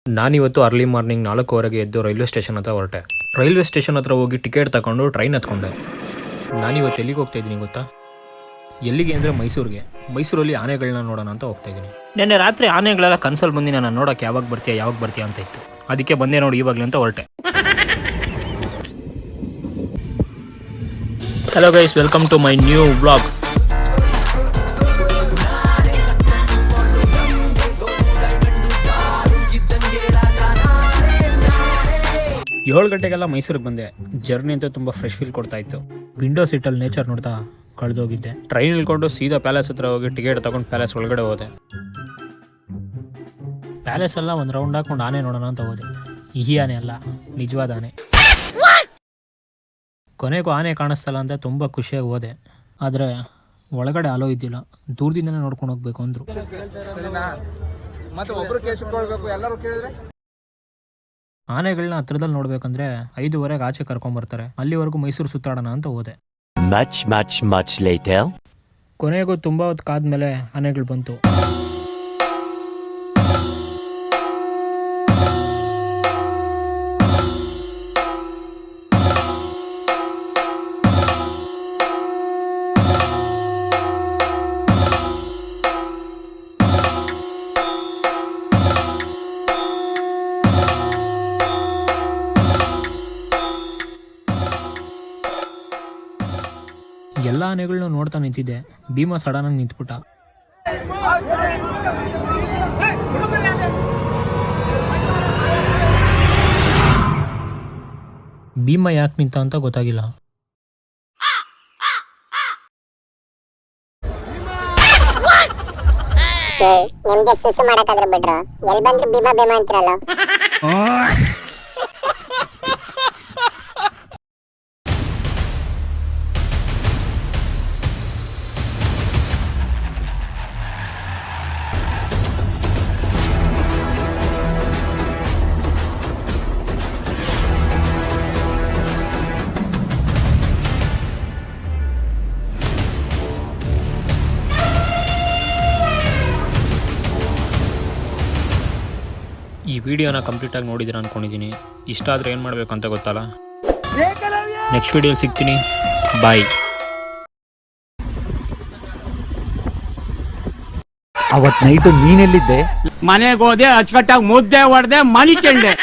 ನಾನಿವತ್ತು early morning 4:15ಗೆ ಎದ್ದು railway station ಹತ್ರ ಹೊರಟೆ. ರೈಲ್ವೆ ಸ್ಟೇಷನ್ ಹತ್ರ ಹೋಗಿ ಟಿಕೆಟ್ ತಗೊಂಡು ಟ್ರೈನ್ ಹತ್ಕೊಂಡೆ. ನಾನಿವತ್ತು ಎಲ್ಲಿಗೆ ಹೋಗ್ತಾ ಇದ್ದೀನಿ ಗೊತ್ತಾ? ಎಲ್ಲಿಗೆ ಅಂದರೆ ಮೈಸೂರಿಗೆ. ಮೈಸೂರಲ್ಲಿ ಆನೆಗಳನ್ನ ನೋಡೋಣ ಅಂತ ಹೋಗ್ತಾ ಇದ್ದೀನಿ. ನಿನ್ನೆ ರಾತ್ರಿ ಆನೆಗಳೆಲ್ಲ ಕನ್ಸಲ್ಲಿ ಬಂದು ನಾನು ನೋಡೋಕೆ ಯಾವಾಗ ಬರ್ತೀಯಾ ಅಂತ ಇತ್ತು. ಅದಕ್ಕೆ ಬಂದೆ ನೋಡಿ ಇವಾಗಲೇ ಅಂತ ಹೊರಟೆ. Hello guys, welcome to my new vlog. ಏಳು ಗಂಟೆಗೆಲ್ಲ ಮೈಸೂರಿಗೆ ಬಂದೆ. ಜರ್ನಿ ಅಂತೂ ತುಂಬ ಫ್ರೆಶ್ ಫೀಲ್ ಕೊಡ್ತಾ ಇತ್ತು. ವಿಂಡೋ ಸೀಟಲ್ಲಿ ನೇಚರ್ ನೋಡ್ತಾ ಕಳೆದೋಗಿದ್ದೆ. ಟ್ರೈನ್ ಇಳ್ಕೊಂಡು ಸೀದಾ ಪ್ಯಾಲೇಸ್ ಹತ್ರ ಹೋಗಿ ಟಿಕೆಟ್ ತಗೊಂಡು ಪ್ಯಾಲೇಸ್ ಒಳಗಡೆ ಹೋದೆ. ಪ್ಯಾಲೇಸ್ ಎಲ್ಲ ಒಂದು ರೌಂಡ್ ಹಾಕೊಂಡು ಆನೆ ನೋಡೋಣ ಅಂತ ಹೋದೆ. ಈ ಆನೆ ಅಲ್ಲ, ನಿಜವಾದ ಆನೆ. ಕೊನೆಗೂ ಆನೆ ಕಾಣಿಸ್ತಲ್ಲ ಅಂತ ತುಂಬ ಖುಷಿಯಾಗಿ ಹೋದೆ. ಆದರೆ ಒಳಗಡೆ ಅಲೋ ಇದ್ದಿಲ್ಲ. ದೂರದಿಂದನೇ ನೋಡ್ಕೊಂಡು ಹೋಗ್ಬೇಕು ಅಂದರು. ಆನೆಗಳನ್ನ ಹತ್ರದಲ್ಲಿ ನೋಡ್ಬೇಕಂದ್ರೆ 5:15 ಆಚೆ ಕರ್ಕೊಂಡ್ಬರ್ತಾರೆ. ಅಲ್ಲಿವರೆಗೂ ಮೈಸೂರು ಸುತ್ತಾಡೋಣ ಅಂತ ಹೋದೆ. ಕೊನೆಗೂ ತುಂಬಾ ಹೊತ್ತು ಕಾದ್ಮೇಲೆ ಆನೆಗಳು ಬಂತು. ಎಲ್ಲ ಆನೆಗಳನ್ನ ನೋಡ್ತಾ ನಿಂತಿದ್ದೆ. ಭೀಮ ಸಡನ್ನಾಗಿ ನಿಂತ್ಬಿಟ್ಟ. ಭೀಮ ಯಾಕೆ ನಿಂತ ಅಂತ ಗೊತ್ತಾಗಿಲ್ಲ. ನಿಮ್ಗೆ ಸುಸು ಮಾಡಕ್ಕಾದ್ರೆ ಬಿಡ್ರು, ಎಲ್ಲಿ ಬಂದ್ರೆ ಭೀಮ ಅಂತಿರಲ್ಲ. ಈ ವಿಡಿಯೋನ ಕಂಪ್ಲೀಟಾಗಿ ನೋಡಿದ್ರೆ ಅಂದ್ಕೊಂಡಿದ್ದೀನಿ. ಇಷ್ಟ ಆದರೆ ಏನು ಮಾಡಬೇಕು ಅಂತ ಗೊತ್ತಲ್ಲ. ನೆಕ್ಸ್ಟ್ ವಿಡಿಯೋಲಿ ಸಿಗ್ತೀನಿ. ಬಾಯ್. ಅವತ್ ನೈಟು ನೀನೆಲ್ಲಿದ್ದೆ? ಮನೆಗೆ ಹೋದೆ, ಅಚ್ಚುಕಟ್ಟಾಗಿ ಮುದ್ದೆ ಹೊಡೆದೆ, ಮಲಿಕೊಂಡೆ.